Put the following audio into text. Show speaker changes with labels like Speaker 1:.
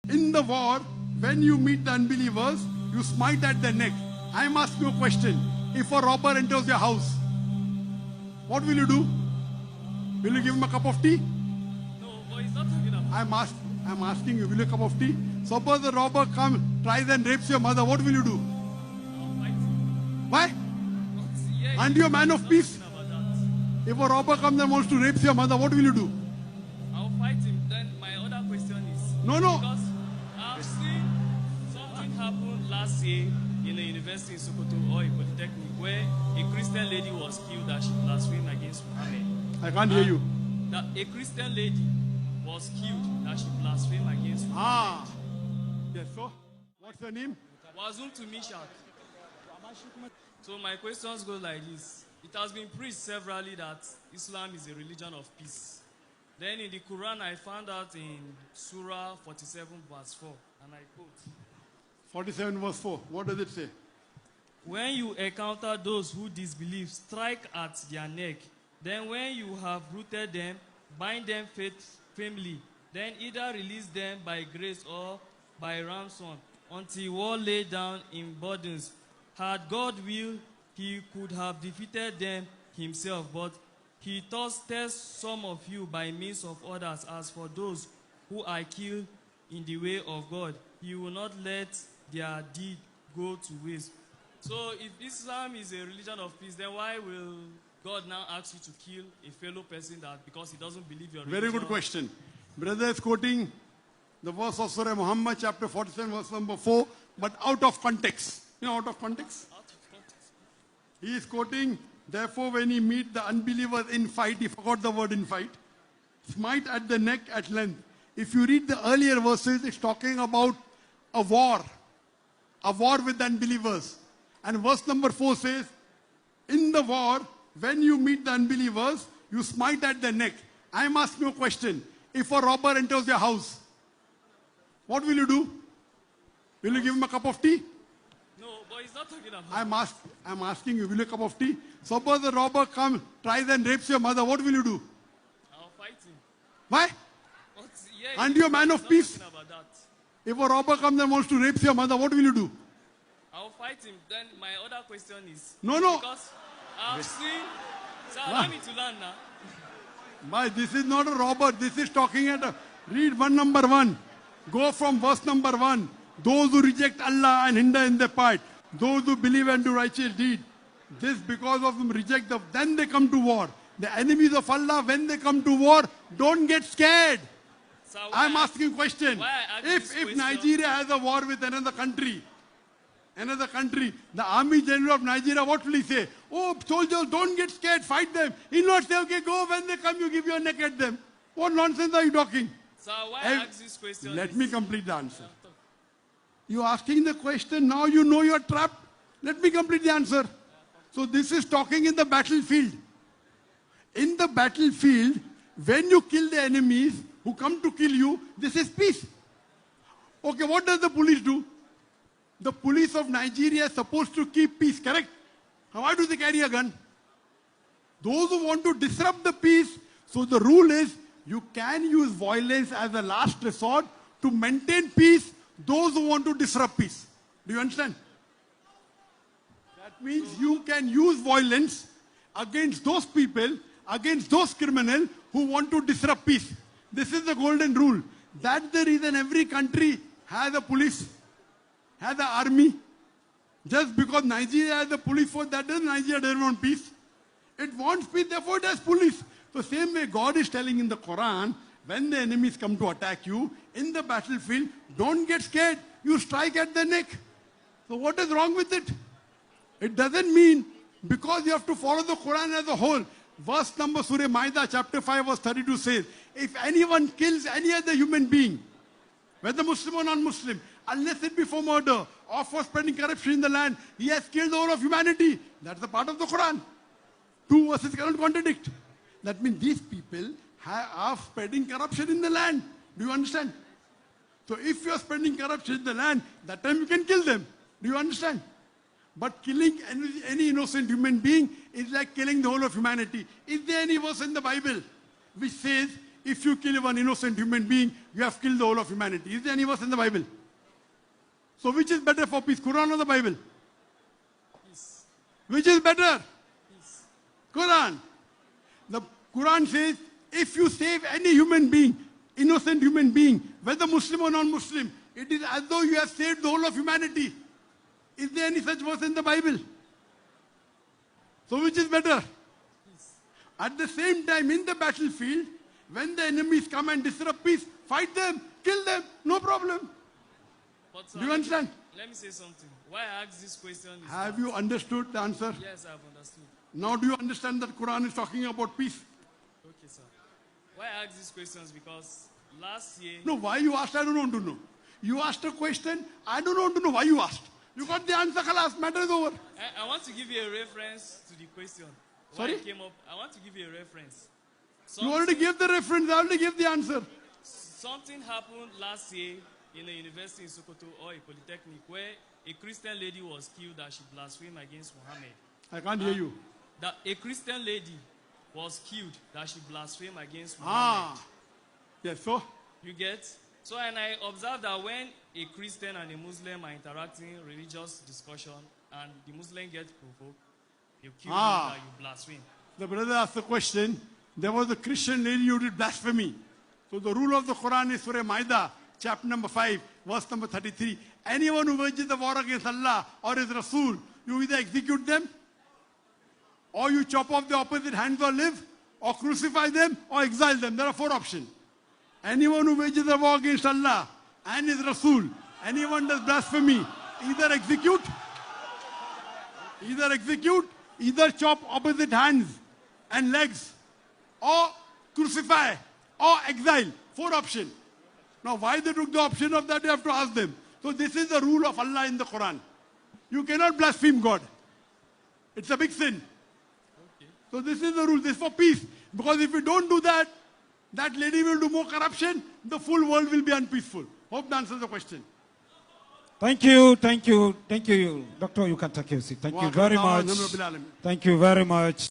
Speaker 1: In the war, when you meet the unbelievers, you smite at their neck. I am asking you a question. If a robber enters your house, what will you do? Will you give him a cup of tea?
Speaker 2: No, but he's not talking about.
Speaker 1: I'm asking you, will you a cup of tea? Suppose the robber comes, tries and rapes your mother, what will you do?
Speaker 2: I'll fight him.
Speaker 1: Why?
Speaker 2: Yeah,
Speaker 1: Aren't you a man of peace?
Speaker 2: talking about that.
Speaker 1: If a robber comes and wants to rape your mother, what will you do?
Speaker 2: I'll fight him. Then my other question is.
Speaker 1: No.
Speaker 2: Because I've seen something happen last year in a university in Sokoto or a polytechnic where a Christian lady was killed as she blasphemed against Muhammad.
Speaker 1: I can't hear you.
Speaker 2: That a Christian lady was killed as she blasphemed against Muhammad.
Speaker 1: Yes, so what's her name?
Speaker 2: Wazum to Mishak. So my questions go like this. It has been preached severally that Islam is a religion of peace. Then in the Quran, I found out in Surah 47 verse 4, and I quote,
Speaker 1: 47 verse 4. What does it say?
Speaker 2: when you encounter those who disbelieve, strike at their neck. Then when you have rooted them, bind them firmly. Then either release them by grace or by ransom, until war lay down in burdens. Had God willed, he could have defeated them himself, but he thus tests some of you by means of others. As for those who are killed in the way of God, he will not let their deed go to waste. So if Islam is a religion of peace, then why will God now ask you to kill a fellow person that because he doesn't believe your religion?
Speaker 1: Very good question. Brother is quoting the verse of Surah Muhammad chapter 47 verse number 4, but out of context. You know, out of context?
Speaker 2: Out of context.
Speaker 1: He is quoting, therefore when he meet the unbelievers in fight, he forgot the word in fight, smite at the neck at length. If you read the earlier verses, it's talking about a war with the unbelievers. And verse number 4 says, in the war, when you meet the unbelievers, you smite at the neck. I am asking you a question. If a robber enters your house, what will you do? Will you give him a cup of tea?
Speaker 2: No, but he's not talking about.
Speaker 1: I'm asking you, will you a cup of tea? Suppose the robber comes, tries and rapes your mother, what will you do?
Speaker 2: I'll fight him.
Speaker 1: Why?
Speaker 2: But, yeah,
Speaker 1: Aren't you a man of
Speaker 2: he's not
Speaker 1: peace?
Speaker 2: talking about that.
Speaker 1: If a robber comes and wants to rape your mother, what will you do?
Speaker 2: I'll fight him. Then my other question is.
Speaker 1: No.
Speaker 2: Because I've seen. So allow me to learn now.
Speaker 1: This is not a robber. This is talking read number 1. Go from verse number 1. Those who reject Allah and hinder in their part. Those who believe and do righteous deed. This because of them reject then they come to war. The enemies of Allah, when they come to war, don't get scared.
Speaker 2: So
Speaker 1: I'm asking a question.
Speaker 2: why I ask this
Speaker 1: If
Speaker 2: question?
Speaker 1: Nigeria has a war with another country, the army general of Nigeria, what will he say? Oh, soldiers, don't get scared, fight them. He'll not say, okay, go, when they come, you give your neck at them. What nonsense are you talking?
Speaker 2: So why I ask this question?
Speaker 1: Let
Speaker 2: is-
Speaker 1: me complete the answer. You're asking the question, now you know you're trapped. Let me complete the answer. So this is talking in the battlefield. In the battlefield, when you kill the enemies who come to kill you, this is peace. Okay, what does the police do? The police of Nigeria is supposed to keep peace, correct? Why do they carry a gun? Those who want to disrupt the peace, so the rule is you can use violence as a last resort to maintain peace. Those who want to disrupt peace. Do you understand? That means you can use violence against those people, against those criminals who want to disrupt peace. This is the golden rule. That's the reason every country has a police, has an army. Just because Nigeria has a police force, that doesn't Nigeria doesn't want peace. It wants peace, therefore it has police. So same way God is telling in the Quran, when the enemies come to attack you in the battlefield, don't get scared. You strike at the neck. So what is wrong with it? It doesn't mean because you have to follow the Quran as a whole. Verse number Surah Maida chapter 5 verse 32 says, if anyone kills any other human being, whether Muslim or non-Muslim, unless it be for murder or for spreading corruption in the land, he has killed the whole of humanity. That's the part of the Quran. 2 verses cannot contradict. That means these people are spreading corruption in the land. Do you understand? So if you are spreading corruption in the land, that time you can kill them. Do you understand? But killing any innocent human being is like killing the whole of humanity. Is there any verse in the Bible which says, if you kill one innocent human being, you have killed the whole of humanity. Is there any verse in the Bible? So which is better for peace, Quran or the Bible?
Speaker 2: Peace.
Speaker 1: Which is better?
Speaker 2: Peace.
Speaker 1: Quran. The Quran says, if you save any human being, innocent human being, whether Muslim or non-Muslim, it is as though you have saved the whole of humanity. Is there any such verse in the Bible? So which is better?
Speaker 2: Peace.
Speaker 1: At the same time, in the battlefield, when the enemies come and disrupt peace, fight them, kill them, no problem.
Speaker 2: But,
Speaker 1: Do you understand?
Speaker 2: Let me say something. Why I ask this question is
Speaker 1: Have
Speaker 2: that-
Speaker 1: you understood the answer?
Speaker 2: Yes, I have understood.
Speaker 1: Now do you understand that Quran is talking about peace?
Speaker 2: Okay, sir. Why I ask these questions? Because last year,
Speaker 1: No, why you asked, I don't want to know. You asked a question, I don't want to know why you asked. You got the answer, khalas, matter is over.
Speaker 2: I want to give you a reference to the question. Why
Speaker 1: Sorry?
Speaker 2: it came up. I want to give you a reference.
Speaker 1: You already gave the reference, I already gave the answer.
Speaker 2: Something happened last year in a university in Sokoto or a polytechnic where a Christian lady was killed that she blasphemed against Muhammad.
Speaker 1: I can't hear you.
Speaker 2: That a Christian lady was killed that she blasphemed against Muhammad.
Speaker 1: Ah, yes, so?
Speaker 2: You get? So, and I observed that when a Christian and a Muslim are interacting religious discussion and the Muslim gets provoked, you kill you that you blaspheme.
Speaker 1: The brother asked the question, there was a Christian lady who did blasphemy. So the rule of the Quran is Surah Maida, chapter number 5, verse number 33. Anyone who wages the war against Allah or His Rasul, you either execute them, or you chop off the opposite hands or live, or crucify them, or exile them. There are 4 options. Anyone who wages a war against Allah and His Rasul, anyone does blasphemy, either execute, either chop opposite hands and legs, or crucify, or exile. 4 options. Now why they took the option of that, you have to ask them. So this is the rule of Allah in the Quran. You cannot blaspheme God. It's a big sin. So this is the rule, this is for peace. Because if you don't do that, that lady will do more corruption, the full world will be unpeaceful. Hope that answers the question.
Speaker 3: Thank you. Doctor, you can take your seat. Thank you very much. Thank you very much.